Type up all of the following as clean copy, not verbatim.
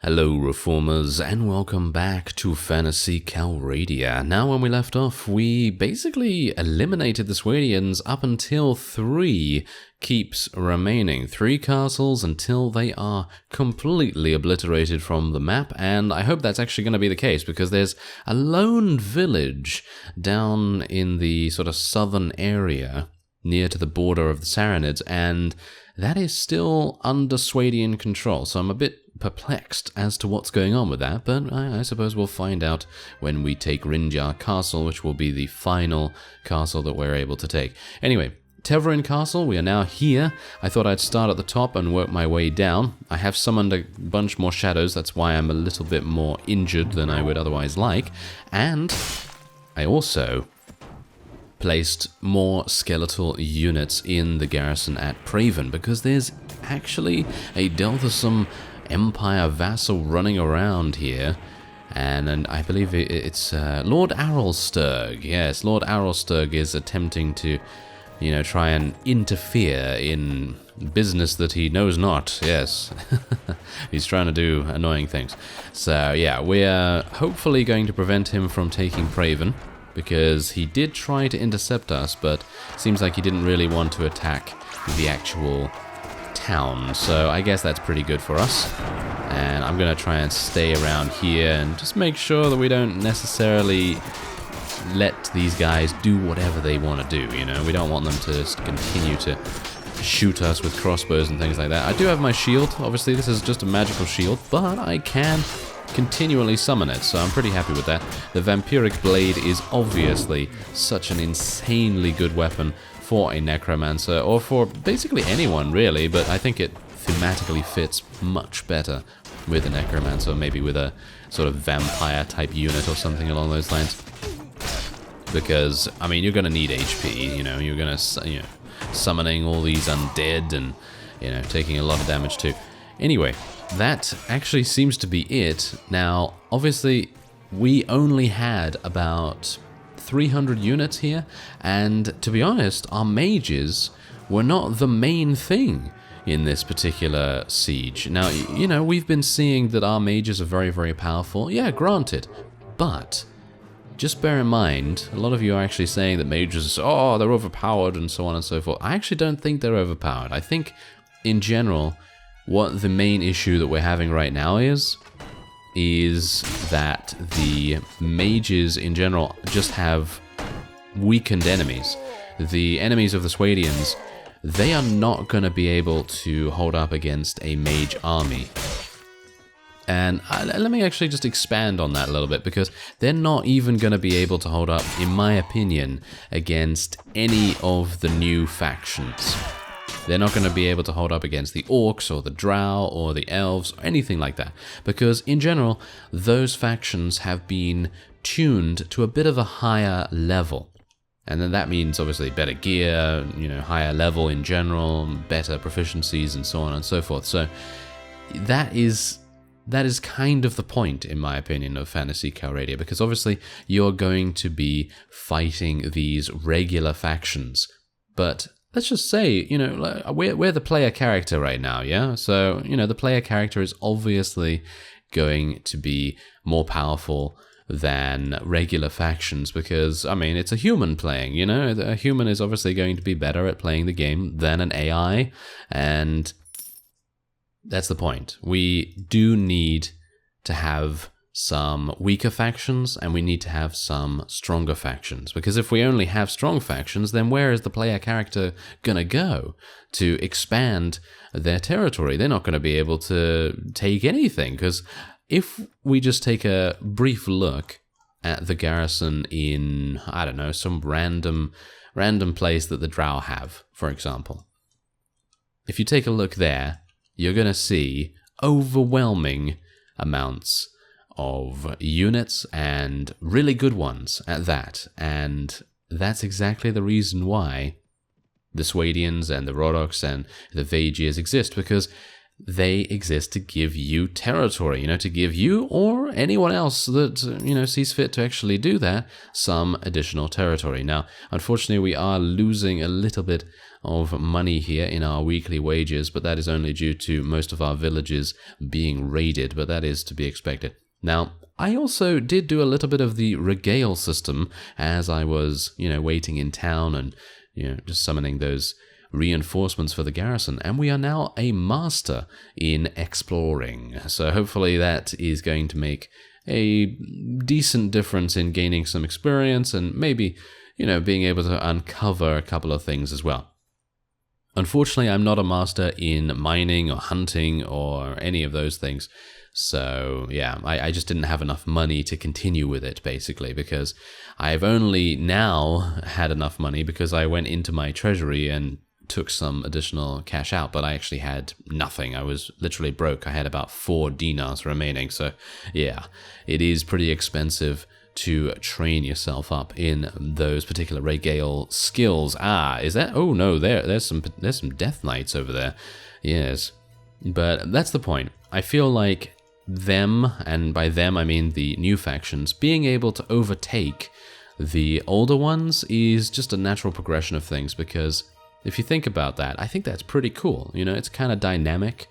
Hello Reformers and welcome back to Phantasy Calradia. Now when we left off, we basically eliminated the Swadians up until 3 keeps remaining. 3 castles until they are completely obliterated from the map, and I hope that's actually going to be the case because there's a lone village down in the sort of southern area near to the border of the Saranids, and that is still under Swadian control, so I'm a bit perplexed as to what's going on with that, but I suppose we'll find out when we take Rinjar Castle, which will be the final castle that we're able to take. Anyway, Teverin Castle, we are now here. I thought I'd start at the top and work my way down. I have summoned a bunch more shadows, that's why I'm a little bit more injured than I would otherwise like, and I also placed more skeletal units in the garrison at Praven, because there's actually a Delthasum Empire vassal running around here, and I believe it's Lord Arlsturg. Yes, Lord Arlsturg is attempting to, try and interfere in business that he knows not. Yes, he's trying to do annoying things. So yeah, we're hopefully going to prevent him from taking Praven, because he did try to intercept us, but seems like he didn't really want to attack the actual town, so I guess that's pretty good for us. And I'm going to try and stay around here and just make sure that we don't necessarily let these guys do whatever they want to do, We don't want them to just continue to shoot us with crossbows and things like that. I do have my shield, obviously this is just a magical shield, but I can continually summon it, so I'm pretty happy with that. The Vampiric Blade is obviously such an insanely good weapon for a Necromancer, or for basically anyone really, but I think it thematically fits much better with a Necromancer, maybe with a sort of vampire type unit or something along those lines. Because, I mean, you're going to need HP, you're going to, summoning all these undead and, taking a lot of damage too. Anyway, that actually seems to be it. Now, obviously, we only had about 300 units here, and to be honest, our mages were not the main thing in this particular siege. Now, we've been seeing that our mages are very, very powerful. Yeah, granted, but just bear in mind, a lot of you are actually saying that mages, they're overpowered and so on and so forth. I actually don't think they're overpowered. I think, in general, what the main issue that we're having right now is that the mages in general just have weakened enemies. The enemies of the Swadians, they are not going to be able to hold up against a mage army. And let me actually just expand on that a little bit, because they're not even going to be able to hold up, in my opinion, against any of the new factions. They're not going to be able to hold up against the orcs or the drow or the elves or anything like that, because in general, those factions have been tuned to a bit of a higher level. And then that means obviously better gear, higher level in general, better proficiencies and so on and so forth. So that is kind of the point, in my opinion, of Phantasy Calradia, because obviously you're going to be fighting these regular factions, but let's just say, we're the player character right now, yeah? So, the player character is obviously going to be more powerful than regular factions because, I mean, it's a human playing, A human is obviously going to be better at playing the game than an AI, and that's the point. We do need to have some weaker factions, and we need to have some stronger factions, because if we only have strong factions, then where is the player character gonna go to expand their territory? They're not going to be able to take anything, because if we just take a brief look at the garrison in, I don't know, some random place that the drow have, for example. If you take a look there, you're going to see overwhelming amounts of units, and really good ones at that. And that's exactly the reason why the Swadians and the Rodoks and the Vaegirs exist, because they exist to give you territory, to give you or anyone else that, sees fit to actually do that, some additional territory. Now, unfortunately, we are losing a little bit of money here in our weekly wages, but that is only due to most of our villages being raided, but that is to be expected. Now, I also did do a little bit of the regale system as I was, waiting in town and, just summoning those reinforcements for the garrison, and we are now a master in exploring. So hopefully that is going to make a decent difference in gaining some experience and maybe, being able to uncover a couple of things as well. Unfortunately, I'm not a master in mining or hunting or any of those things. So, yeah, I just didn't have enough money to continue with it, basically, because I've only now had enough money because I went into my treasury and took some additional cash out, but I actually had nothing. I was literally broke. I had about 4 dinars remaining. So, yeah, it is pretty expensive to train yourself up in those particular regale skills. Is that? Oh, no, there's some Death Knights over there. Yes, but that's the point. I feel like them, and by them I mean the new factions, being able to overtake the older ones is just a natural progression of things, because if you think about that, I think that's pretty cool. It's kind of dynamic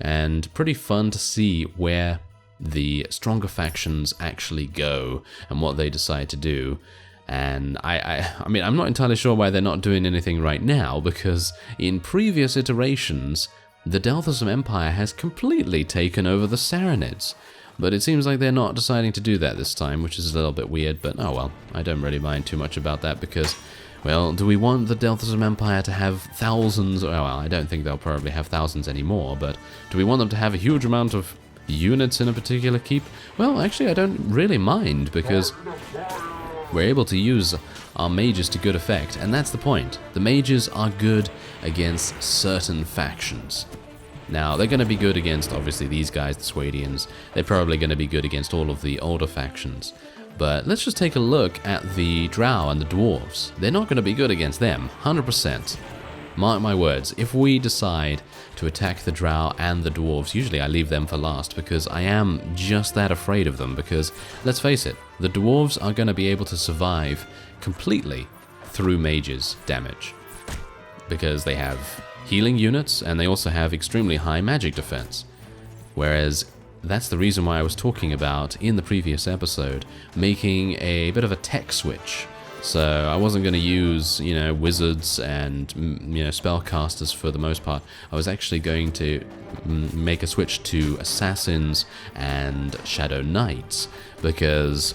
and pretty fun to see where the stronger factions actually go and what they decide to do. And I mean, I'm not entirely sure why they're not doing anything right now, because in previous iterations, the Delthasm Empire has completely taken over the Sarranids. But it seems like they're not deciding to do that this time, which is a little bit weird, but oh well, I don't really mind too much about that because, well, do we want the Delthasm Empire to have thousands? Well, I don't think they'll probably have thousands anymore, but do we want them to have a huge amount of units in a particular keep? Well, actually, I don't really mind, because we're able to use our mages to good effect, and that's the point. The mages are good against certain factions. Now, they're going to be good against, obviously, these guys, the Swadians. They're probably going to be good against all of the older factions. But let's just take a look at the Drow and the Dwarves. They're not going to be good against them, 100%. Mark my words, if we decide to attack the Drow and the Dwarves, usually I leave them for last because I am just that afraid of them, because, let's face it, the Dwarves are going to be able to survive completely through mages damage, because they have healing units and they also have extremely high magic defense. Whereas that's the reason why I was talking about in the previous episode making a bit of a tech switch. So I wasn't going to use, wizards and, spellcasters for the most part. I was actually going to make a switch to assassins and shadow knights, because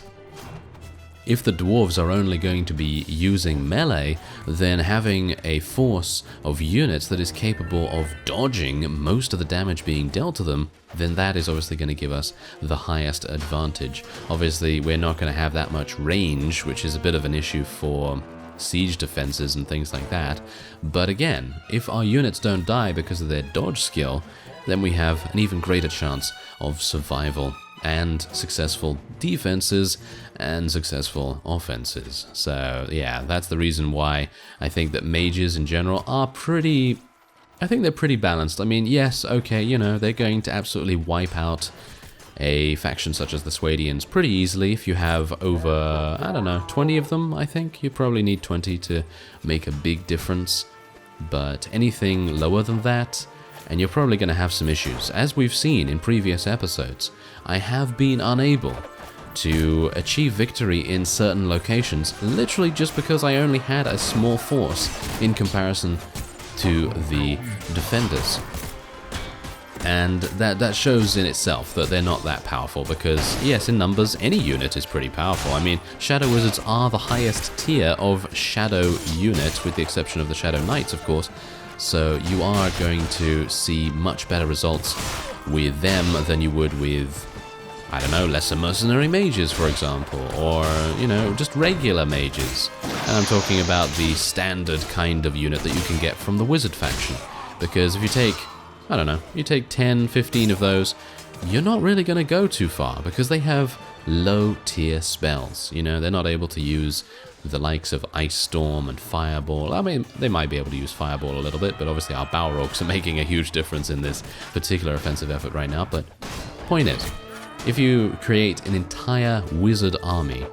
if the dwarves are only going to be using melee, then having a force of units that is capable of dodging most of the damage being dealt to them, then that is obviously going to give us the highest advantage. Obviously, we're not going to have that much range, which is a bit of an issue for siege defenses and things like that. But again, if our units don't die because of their dodge skill, then we have an even greater chance of survival and successful defenses and successful offenses. So yeah, that's the reason why I think that mages in general are pretty balanced. I mean, yes, okay, they're going to absolutely wipe out a faction such as the Swadians pretty easily. If you have over, 20 of them, I think you probably need 20 to make a big difference. But anything lower than that, and you're probably going to have some issues. As we've seen in previous episodes, I have been unable to achieve victory in certain locations, literally just because I only had a small force in comparison to the defenders. And that shows in itself that they're not that powerful, because yes, in numbers, any unit is pretty powerful. I mean, Shadow Wizards are the highest tier of Shadow units, with the exception of the Shadow Knights, of course. So you are going to see much better results with them than you would with, lesser mercenary mages, for example, or, just regular mages. And I'm talking about the standard kind of unit that you can get from the wizard faction. Because if you take, you take 10, 15 of those, you're not really going to go too far, because they have low tier spells. They're not able to use the likes of Ice Storm and Fireball. I mean, they might be able to use Fireball a little bit, but obviously our Balrogs are making a huge difference in this particular offensive effort right now. But point is, if you create an entire wizard army,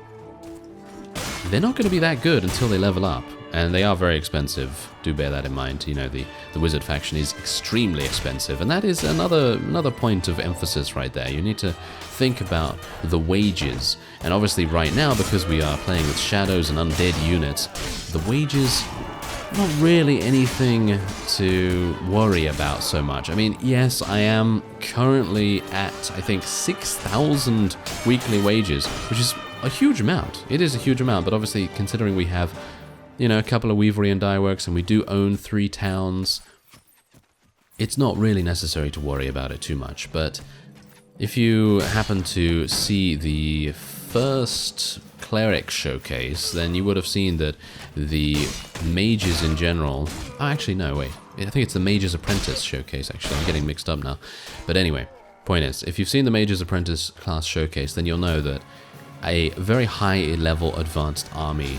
they're not going to be that good until they level up. And they are very expensive. Do bear that in mind. You know, the wizard faction is extremely expensive, and that is another point of emphasis right there. You need to think about the wages. And obviously right now, because we are playing with shadows and undead units, the wages, not really anything to worry about so much. I mean, yes, I am currently at, I think, 6,000 weekly wages, which is a huge amount. It is a huge amount, but obviously considering we have, you know, a couple of weavery and dyeworks, and we do own 3 towns, it's not really necessary to worry about it too much. But if you happen to see the first cleric showcase, then you would have seen that the mages in general... Oh, actually, no, wait. I think it's the Mage's Apprentice showcase, actually. I'm getting mixed up now. But anyway, point is, if you've seen the Mage's Apprentice class showcase, then you'll know that a very high-level advanced army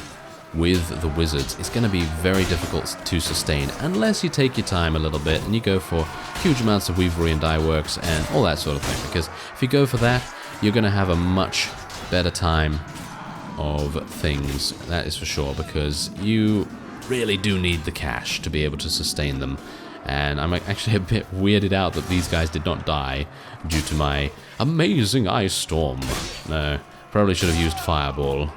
with the wizards is going to be very difficult to sustain unless you take your time a little bit and you go for huge amounts of weavery and dyeworks and all that sort of thing. Because if you go for that, you're going to have a much better time of things, that is for sure, because you really do need the cash to be able to sustain them. And I'm actually a bit weirded out that these guys did not die due to my amazing Ice Storm. No, probably should have used Fireball.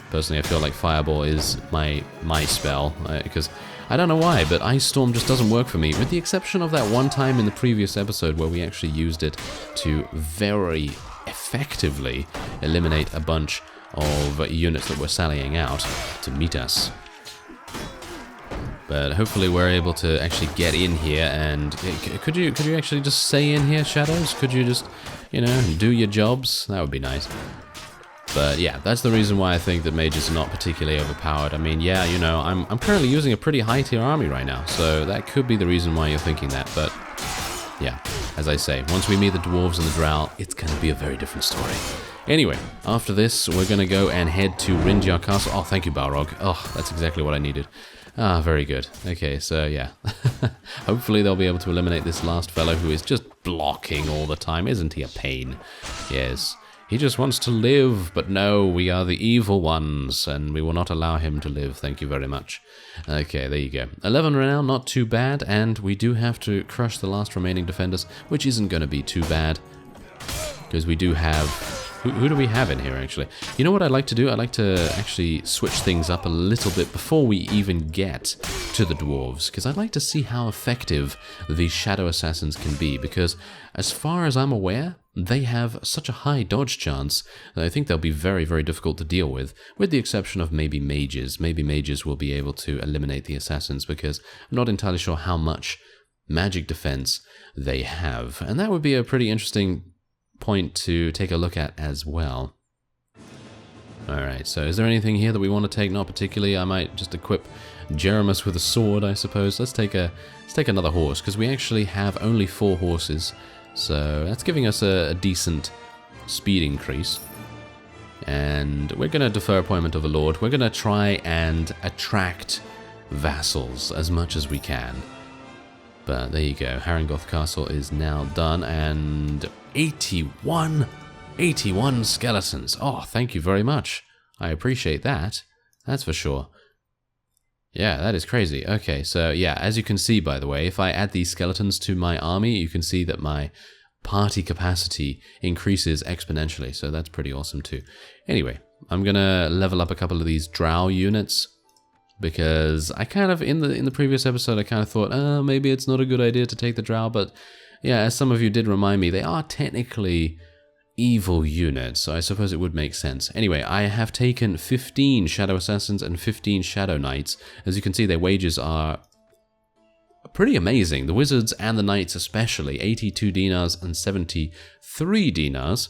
Personally, I feel like Fireball is my spell, because I don't know why, but Ice Storm just doesn't work for me, with the exception of that one time in the previous episode where we actually used it to very effectively eliminate a bunch of units that were sallying out to meet us. But hopefully we're able to actually get in here, and could you actually just stay in here, Shadows? Could you just, you know, do your jobs? That would be nice. But yeah, that's the reason why I think that mages are not particularly overpowered. I mean, yeah, you know, I'm currently using a pretty high tier army right now, so that could be the reason why you're thinking that. But yeah, as I say, once we meet the dwarves and the drow, it's going to be a very different story. Anyway, after this, we're going to go and head to Rinjar Castle. Oh, thank you, Balrog. Oh, that's exactly what I needed. Ah, very good. Okay, so yeah. Hopefully they'll be able to eliminate this last fellow who is just blocking all the time. Isn't he a pain? Yes. He just wants to live, but no, we are the evil ones, and we will not allow him to live. Thank you very much. Okay, there you go. 11 renown, not too bad, and we do have to crush the last remaining defenders, which isn't going to be too bad, because we do have... Who do we have in here, actually? You know what I'd like to do? I'd like to actually switch things up a little bit before we even get to the dwarves, because I'd like to see how effective these shadow assassins can be, because as far as I'm aware, they have such a high dodge chance that I think they'll be very, very difficult to deal with the exception of maybe mages. Maybe mages will be able to eliminate the assassins, because I'm not entirely sure how much magic defense they have, and that would be a pretty interesting point to take a look at as well. Alright, so is there anything here that we want to take? Not particularly. I might just equip Jeremus with a sword, I suppose. Let's take another horse, because we actually have only 4 horses, so that's giving us a decent speed increase. And we're going to defer appointment of a lord. We're going to try and attract vassals as much as we can. But there you go, Harengoth Castle is now done, and 81 skeletons. Oh, thank you very much. I appreciate that. That's for sure. Yeah, that is crazy. Okay, so yeah, as you can see, by the way, if I add these skeletons to my army, you can see that my party capacity increases exponentially, so that's pretty awesome too. Anyway, I'm gonna level up a couple of these drow units, because I kind of, in the previous episode, I kind of thought, maybe it's not a good idea to take the drow, but yeah, as some of you did remind me, they are technically evil units, so I suppose it would make sense. Anyway, I have taken 15 Shadow Assassins and 15 Shadow Knights. As you can see, their wages are pretty amazing. The Wizards and the Knights especially, 82 dinars and 73 dinars.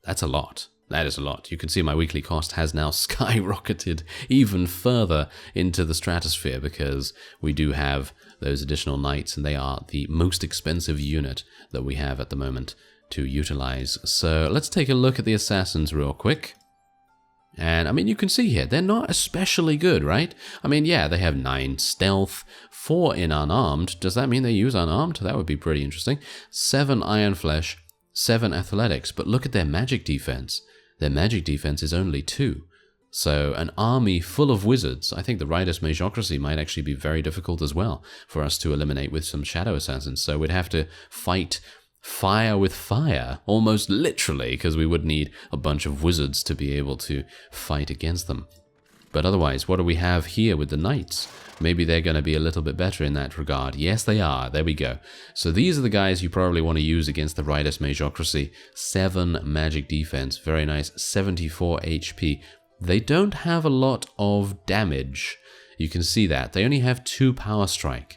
That's a lot. That is a lot. You can see my weekly cost has now skyrocketed even further into the stratosphere, because we do have those additional knights, and they are the most expensive unit that we have at the moment to utilize. So let's take a look at the assassins real quick. And, I mean, you can see here, they're not especially good, right? I mean, yeah, they have 9 stealth, 4 in unarmed. Does that mean they use unarmed? That would be pretty interesting. 7 iron flesh, 7 athletics. But look at their magic defense. Their magic defense is only 2. So an army full of wizards. I think the Riders Magocracy might actually be very difficult as well for us to eliminate with some Shadow Assassins. So we'd have to fight fire with fire, almost literally, because we would need a bunch of wizards to be able to fight against them. But otherwise, what do we have here with the knights? Maybe they're going to be a little bit better in that regard. Yes, they are. There we go. So these are the guys you probably want to use against the Riders Magocracy. 7 magic defense. Very nice. 74 HP. They don't have a lot of damage. You can see that. They only have 2 power strike.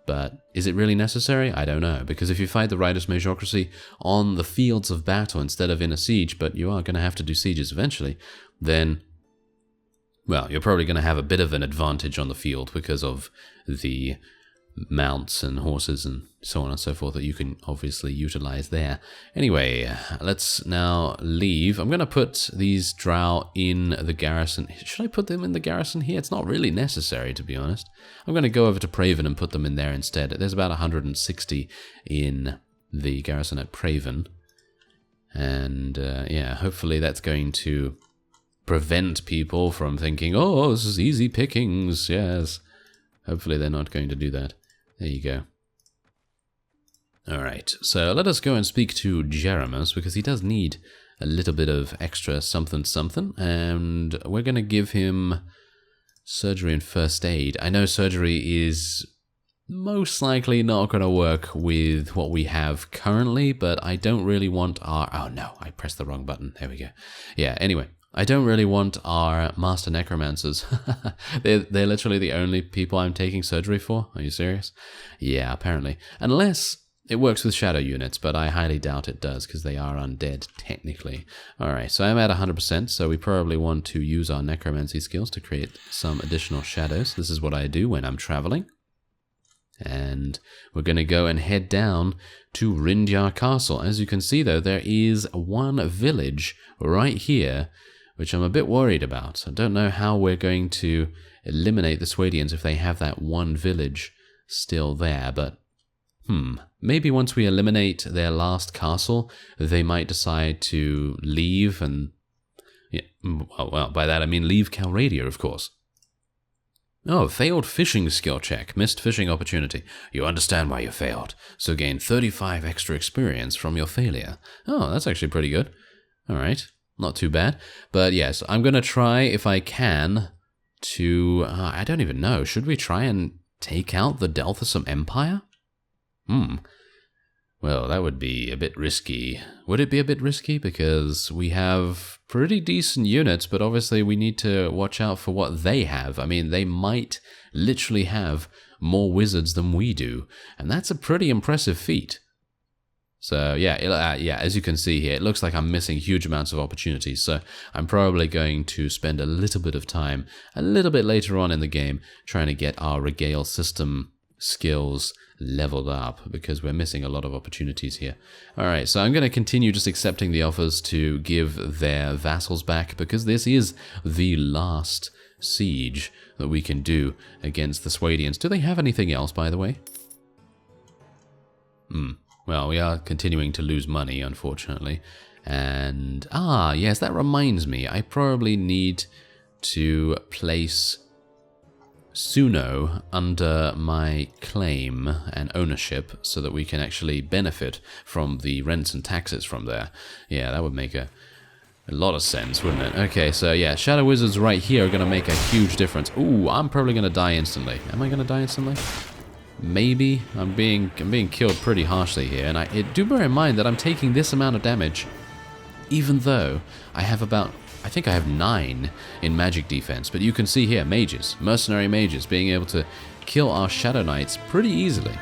But is it really necessary? I don't know. Because if you fight the Riders Magocracy on the fields of battle instead of in a siege, but you are going to have to do sieges eventually, then, well, you're probably going to have a bit of an advantage on the field because of the mounts and horses and so on and so forth that you can obviously utilize there. Anyway, let's now leave. I'm going to put these drow in the garrison. Should I put them in the garrison here? It's not really necessary, to be honest. I'm going to go over to Praven and put them in there instead. There's about 160 in the garrison at Praven. And yeah, hopefully that's going to prevent people from thinking, oh, this is easy pickings. Yes. Hopefully they're not going to do that. There you go. Alright, so let us go and speak to Jeremus, because he does need a little bit of extra something something, and we're going to give him surgery and first aid. I know surgery is most likely not going to work with what we have currently, but I don't really want our... Oh no, I pressed the wrong button. There we go. Yeah, anyway. I don't really want our Master Necromancers. they're literally the only people I'm taking surgery for. Are you serious? Yeah, apparently. Unless it works with shadow units, but I highly doubt it does because they are undead, technically. Alright, so I'm at 100%, so we probably want to use our necromancy skills to create some additional shadows. This is what I do when I'm traveling. And we're going to go and head down to Rindyar Castle. As you can see, though, there is one village right here, which I'm a bit worried about. I don't know how we're going to eliminate the Swadians if they have that one village still there, but maybe once we eliminate their last castle, they might decide to leave and... Yeah, well, by that I mean leave Calradia, of course. Oh, failed fishing skill check. Missed fishing opportunity. You understand why you failed, so gain 35 extra experience from your failure. Oh, that's actually pretty good. Alright. Not too bad. But yes, I'm going to try, if I can, to... I don't even know. Should we try and take out the Delthasum Empire? Well, that would be a bit risky. Would it be a bit risky? Because we have pretty decent units, but obviously we need to watch out for what they have. I mean, they might literally have more wizards than we do. And that's a pretty impressive feat. So yeah, as you can see here, it looks like I'm missing huge amounts of opportunities. So I'm probably going to spend a little bit of time, a little bit later on in the game, trying to get our regale system skills leveled up, because we're missing a lot of opportunities here. Alright, so I'm going to continue just accepting the offers to give their vassals back, because this is the last siege that we can do against the Swadians. Do they have anything else, by the way? Well, we are continuing to lose money, unfortunately. And, yes, that reminds me. I probably need to place Suno under my claim and ownership so that we can actually benefit from the rents and taxes from there. Yeah, that would make a lot of sense, wouldn't it? Okay, so yeah, Shadow Wizards right here are going to make a huge difference. Ooh, I'm probably going to die instantly. Am I going to die instantly? Maybe. I'm being killed pretty harshly here, and do bear in mind that I'm taking this amount of damage, even though I have about, I think I have 9 in magic defense. But you can see here, mages, mercenary mages, being able to kill our Shadow Knights pretty easily.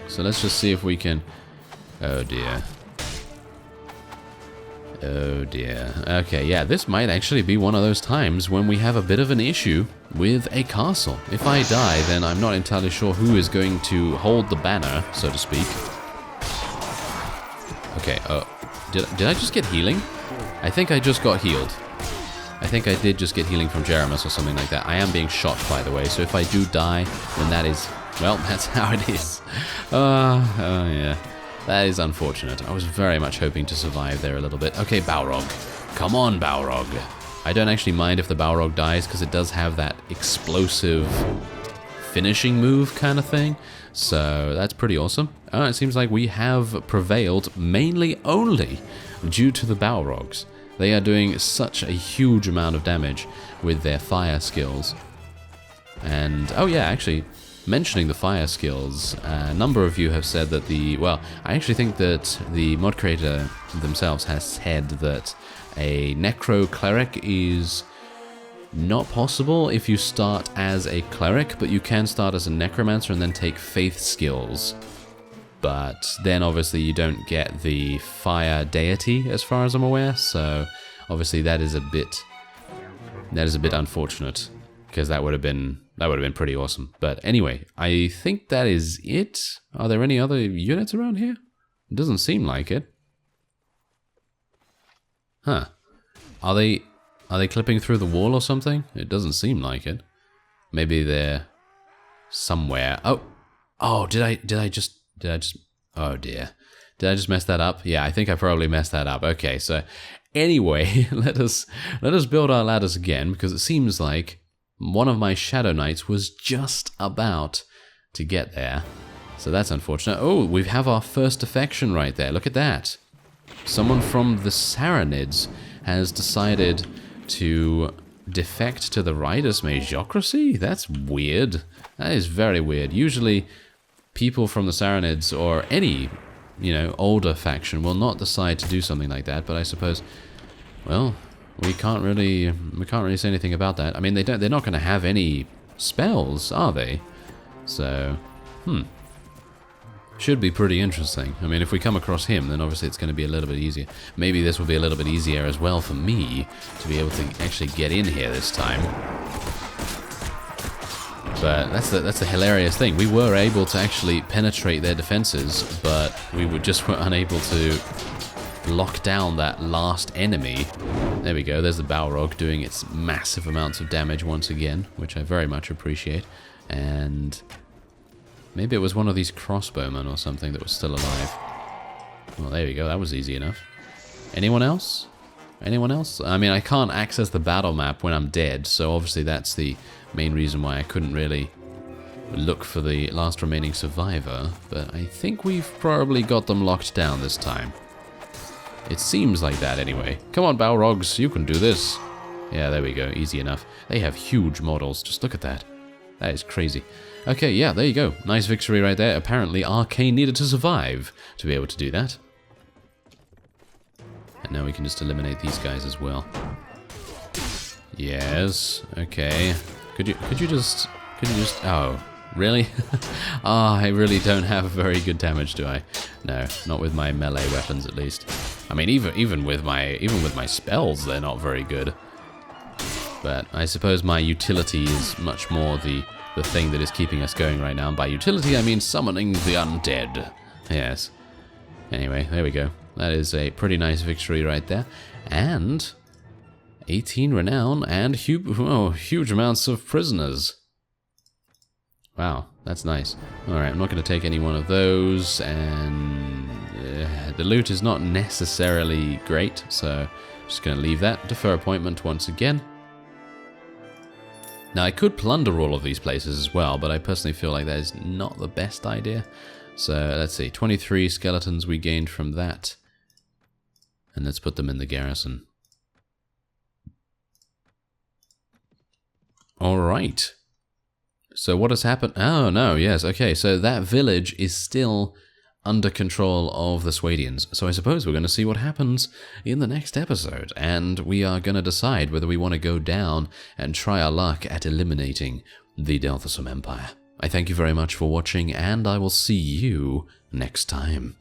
So let's just see if we can... Oh dear. Oh dear. Okay, yeah, this might actually be one of those times when we have a bit of an issue with a castle. If I die, then I'm not entirely sure who is going to hold the banner, so to speak. Okay, did I just get healing? I think I just got healed. I think I did just get healing from Jeremus or something like that. I am being shot, by the way, so if I do die, then that is... Well, that's how it is. Yeah. That is unfortunate. I was very much hoping to survive there a little bit. Okay, Balrog. Come on, Balrog. I don't actually mind if the Balrog dies, because it does have that explosive finishing move kind of thing. So that's pretty awesome. It seems like we have prevailed mainly only due to the Balrogs. They are doing such a huge amount of damage with their fire skills. And, oh yeah, actually... Mentioning the fire skills, a number of you have said that well, I actually think that the mod creator themselves has said that a Necro Cleric is not possible if you start as a Cleric, but you can start as a Necromancer and then take Faith skills. But then obviously you don't get the Fire Deity as far as I'm aware, so obviously that is a bit unfortunate, because that would have been pretty awesome. But anyway, I think that is it. Are there any other units around here? It doesn't seem like it. Huh. Are they clipping through the wall or something? It doesn't seem like it. Maybe they're somewhere. Oh, did I just oh dear. Did I just mess that up? Yeah, I think I probably messed that up. Okay, so anyway, let us build our ladders again, because it seems like one of my Shadow Knights was just about to get there. So that's unfortunate. Oh, we have our first defection right there. Look at that. Someone from the Saranids has decided to defect to the Riders Magocracy? That's weird. That is very weird. Usually, people from the Saranids or any, older faction will not decide to do something like that, but I suppose, well... We can't really say anything about that. I mean, they're not going to have any spells, are they? So, should be pretty interesting. I mean, if we come across him, then obviously it's going to be a little bit easier. Maybe this will be a little bit easier as well for me to be able to actually get in here this time. But that's the hilarious thing. We were able to actually penetrate their defenses, but we were unable to lock down that last enemy. There we go, there's the Balrog doing its massive amounts of damage once again, which I very much appreciate. And maybe it was one of these crossbowmen or something that was still alive. Well, there we go, that was easy enough. Anyone else? Anyone else? I mean, I can't access the battle map when I'm dead, so obviously that's the main reason why I couldn't really look for the last remaining survivor, but I think we've probably got them locked down this time. It seems like that anyway. Come on, Balrogs, you can do this. Yeah, there we go, easy enough. They have huge models, just look at that. That is crazy. Okay, yeah, there you go. Nice victory right there. Apparently, Arkane needed to survive to be able to do that. And now we can just eliminate these guys as well. Yes, okay. Could you just, oh, really? I really don't have very good damage, do I? No, not with my melee weapons at least. I mean, even with my spells, they're not very good. But I suppose my utility is much more the thing that is keeping us going right now. And by utility, I mean summoning the undead. Yes. Anyway, there we go. That is a pretty nice victory right there. And 18 renown and huge amounts of prisoners. Wow, that's nice. Alright, I'm not going to take any one of those, and the loot is not necessarily great, so I'm just going to leave that. Defer appointment once again. Now, I could plunder all of these places as well, but I personally feel like that is not the best idea. So, let's see, 23 skeletons we gained from that. And let's put them in the garrison. Alright. So what has happened? Oh, no, yes, okay. So that village is still under control of the Swadians. So I suppose we're going to see what happens in the next episode. And we are going to decide whether we want to go down and try our luck at eliminating the Delthasum Empire. I thank you very much for watching, and I will see you next time.